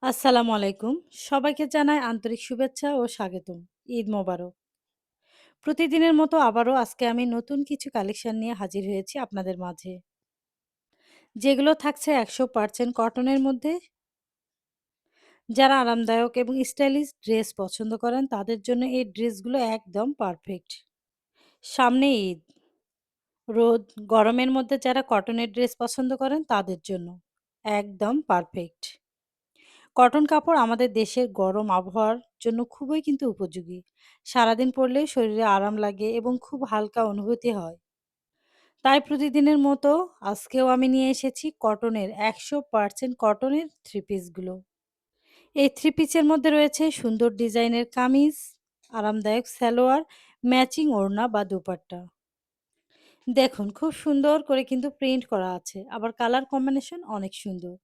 আসসালামু আলাইকুম। সবাইকে জানাই আন্তরিক শুভেচ্ছা ও স্বাগতম। ঈদ মোবারক। প্রতিদিনের মতো আবারও আজকে আমি নতুন কিছু কালেকশন নিয়ে হাজির হয়েছি আপনাদের মাঝে। যেগুলো থাকছে ১০০% কটনের মধ্যে। যারা আরামদায়ক এবং স্টাইলিশ ড্রেস পছন্দ করেন তাদের জন্য এই ড্রেসগুলো একদম পারফেক্ট। সামনে ঈদ, রোদ, গরমের মধ্যে যারা কটনের ড্রেস পছন্দ করেন তাদের জন্য একদম পারফেক্ট। কটন কাপড় আমাদের দেশের গরম আবহাওয়ার জন্য খুবই কিন্তু উপযোগী। সারাদিন পরলেই শরীরে আরাম লাগে এবং খুব হালকা অনুভূতি হয়। তাই প্রতিদিনের মতো আজকেও আমি নিয়ে এসেছি কটনের ১০০% কটনের থ্রি পিসগুলো। এই থ্রি পিসের মধ্যে রয়েছে সুন্দর ডিজাইনের কামিজ, আরামদায়ক সালোয়ার, ম্যাচিং ওড়না বা দোপাট্টা। দেখুন খুব সুন্দর করে কিন্তু প্রিন্ট করা আছে। আবার কালার কম্বিনেশন অনেক সুন্দর।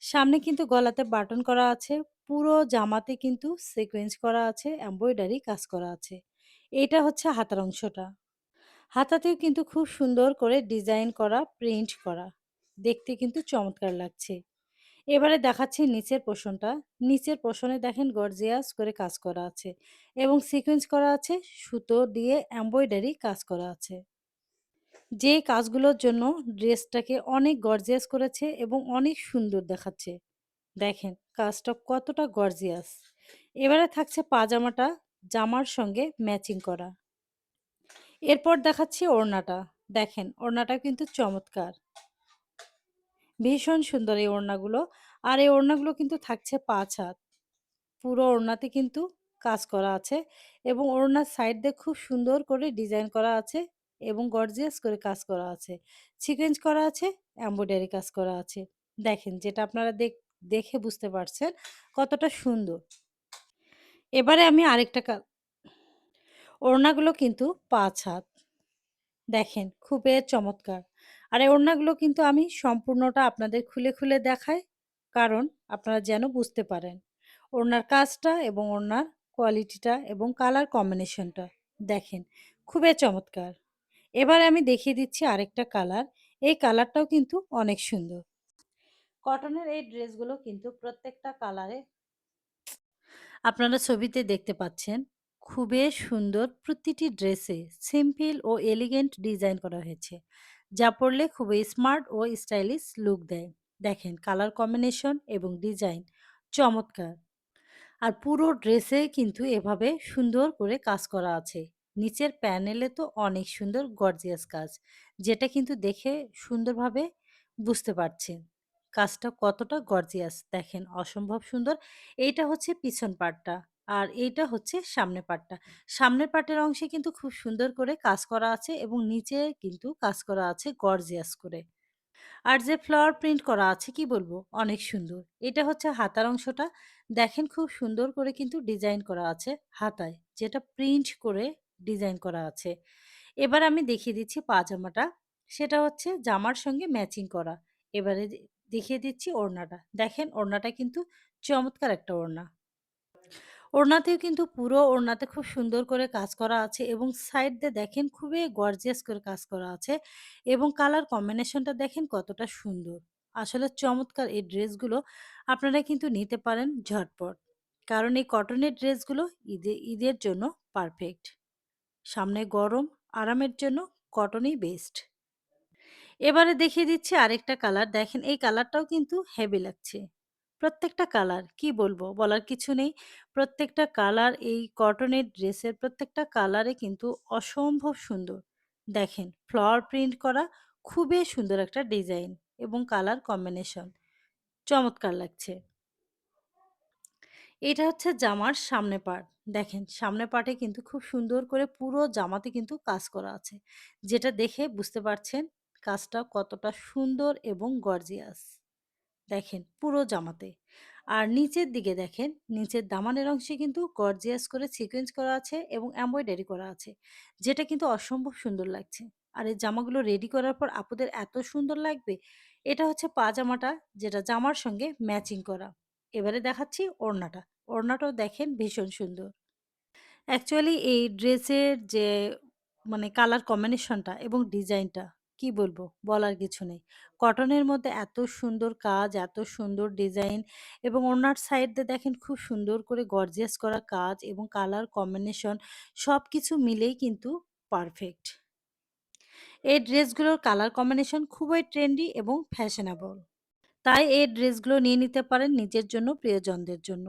সামনে কিন্তু গলাতে বাটন করা আছে। পুরো জামাতে কিন্তু সিকোয়েন্স করা আছে, এমব্রয়ডারি কাজ করা আছে। এটা হচ্ছে হাতার অংশটা। হাতাতেও কিন্তু খুব সুন্দর করে ডিজাইন করা, প্রিন্ট করা। দেখতে কিন্তু চমৎকার লাগছে। এবারে দেখাচ্ছি নিচের পোরশনটা। নিচের পোরশনে দেখেন গর্জিয়াস করে কাজ করা আছে এবং সিকোয়েন্স করা আছে, সুতো দিয়ে এমব্রয়ডারি কাজ করা আছে। যে কাজগুলোর জন্য ড্রেসটাকে অনেক গর্জিয়াস করেছে এবং অনেক সুন্দর দেখাচ্ছে। দেখেন কাজটা কতটা গর্জিয়াস। এবারে থাকছে পাজামাটা জামার সঙ্গে ম্যাচিং করা। এরপর দেখাচ্ছি ওড়নাটা। দেখেন ওড়নাটা কিন্তু চমৎকার। ভীষণ সুন্দর এই ওড়নাগুলো। আর এই ওড়নাগুলো কিন্তু থাকছে ৫ হাত। পুরো ওড়নাতে কিন্তু কাজ করা আছে এবং ওড়নার সাইড দিয়ে খুব সুন্দর করে ডিজাইন করা আছে এবং গর্জিয়াস করে কাজ করা আছে। সিকোয়েন্স করা আছে, এমব্রয়ডারি কাজ করা আছে। দেখেন যেটা আপনারা দেখে বুঝতে পারছেন কতটা সুন্দর। এবারে আমি আরেকটা ওড়নাগুলো কিন্তু ৫ হাত। দেখেন খুবই চমৎকার। আর এই ওড়নাগুলো কিন্তু আমি সম্পূর্ণটা আপনাদের খুলে, খুলে দেখাই। কারণ আপনারা যেন বুঝতে পারেন। ওড়নার কাজটা এবং ওড়নার কোয়ালিটিটা এবং কালার কম্বিনেশনটা দেখেন খুবই চমৎকার। এবারে আমি দেখিয়ে দিচ্ছি আরেকটা কালার। এই কালারটাও কিন্তু অনেক সুন্দর। কটনের এই ড্রেসগুলো কিন্তু প্রত্যেকটা কালারে আপনারা ছবিতে দেখতে পাচ্ছেন খুবই সুন্দর। প্রতিটি ড্রেসে সিম্পল ও এলিগেন্ট ডিজাইন করা হয়েছে, যা পরলে খুবই স্মার্ট ও স্টাইলিশ লুক দেয়। দেখেন কালার কম্বিনেশন এবং ডিজাইন চমৎকার। আর পুরো ড্রেসে কিন্তু এভাবে সুন্দর করে কাজ করা আছে। নিচের প্যানেলে তো অনেক সুন্দর গর্জিয়াস কাজ, যেটা কিন্তু দেখে সুন্দরভাবে বুঝতে পারছেন কাজটা কতটা গর্জিয়াস। দেখেন অসম্ভব সুন্দর। এইটা হচ্ছে পিছন পার্টটা আর এইটা হচ্ছে সামনের পার্টটা। সামনের পার্টের অংশে কিন্তু খুব সুন্দর করে কাজ করা আছে এবং নিচে কিন্তু কাজ করা আছে গর্জিয়াস করে। আর যে ফ্লাওয়ার প্রিন্ট করা আছে কি বলবো অনেক সুন্দর। এটা হচ্ছে হাতার অংশটা। দেখেন খুব সুন্দর করে কিন্তু ডিজাইন করা আছে হাতায়, যেটা প্রিন্ট করে ডিজাইন করা আছে। এবার আমি দেখিয়ে দিচ্ছি পাজামাটা। সেটা হচ্ছে জামার সঙ্গে ম্যাচিং করা। এবারে দেখিয়ে দিচ্ছি ওড়নাটা। দেখেন ওড়নাটা কিন্তু চমৎকার একটা ওড়না। ওড়নাতেও কিন্তু পুরো ওড়নাতে খুব সুন্দর করে কাজ করা আছে এবং সাইড দিয়ে দেখেন খুবই গর্জিয়াস করে কাজ করা আছে এবং কালার কম্বিনেশনটা দেখেন কতটা সুন্দর। আসলে চমৎকার এই ড্রেসগুলো আপনারা কিন্তু নিতে পারেন ঝটপট। কারণ এই কটনের ড্রেসগুলো ঈদের জন্য পারফেক্ট। সামনে গরম, আরামের জন্য কটনই বেস্ট। এবারে দেখিয়ে দিচ্ছি আরেকটা কালার। দেখেন এই কালারটাও কিন্তু হেভি লাগছে। প্রত্যেকটা কালার কি বলবো? বলার কিছু নেই। প্রত্যেকটা কালার এই কটনের ড্রেসের প্রত্যেকটা কালারে কিন্তু অসম্ভব সুন্দর। দেখেন ফ্লাওয়ার প্রিন্ট করা খুবই সুন্দর একটা ডিজাইন এবং কালার কম্বিনেশন চমৎকার লাগছে। এটা হচ্ছে জামার সামনে পার্ট। দেখেন সামনের পার্টে কিন্তু খুব সুন্দর করে পুরো জামাতে কিন্তু কাজ করা আছে। যেটা দেখে বুঝতে পারছেন কাজটা কতটা সুন্দর এবং গর্জিয়াস। দেখেন পুরো জামাতে। আর নিচের দিকে দেখেন, নিচের দামানের অংশে কিন্তু গর্জিয়াস করে সিকোয়েন্স করা আছে এবং এমব্রয়ডারি করা আছে। যেটা কিন্তু অসম্ভব সুন্দর লাগছে। আর এই জামাগুলো রেডি করার পর আপুদের এত সুন্দর লাগবে। এটা হচ্ছে পাজামাটা, যেটা জামার সঙ্গে ম্যাচিং করা। এবারে দেখাচ্ছি ওড়নাটা। ওড়নাটাও দেখেন ভীষণ সুন্দর। অ্যাকচুয়ালি এই ড্রেসের যে মানে কালার কম্বিনেশনটা এবং ডিজাইনটা কি বলবো? বলার কিছু নেই। কটনের মধ্যে এত সুন্দর কাজ, এত সুন্দর ডিজাইন এবং ওড়নার সাইড দিয়ে দেখেন খুব সুন্দর করে গর্জিয়াস করা কাজ এবং কালার কম্বিনেশন সবকিছু মিলেই কিন্তু পারফেক্ট। এই ড্রেসগুলোর কালার কম্বিনেশন খুবই ট্রেন্ডি এবং ফ্যাশনেবল। তাই এই ড্রেসগুলো নিয়ে নিতে পারেন নিজের জন্য, প্রিয়জনদের জন্য।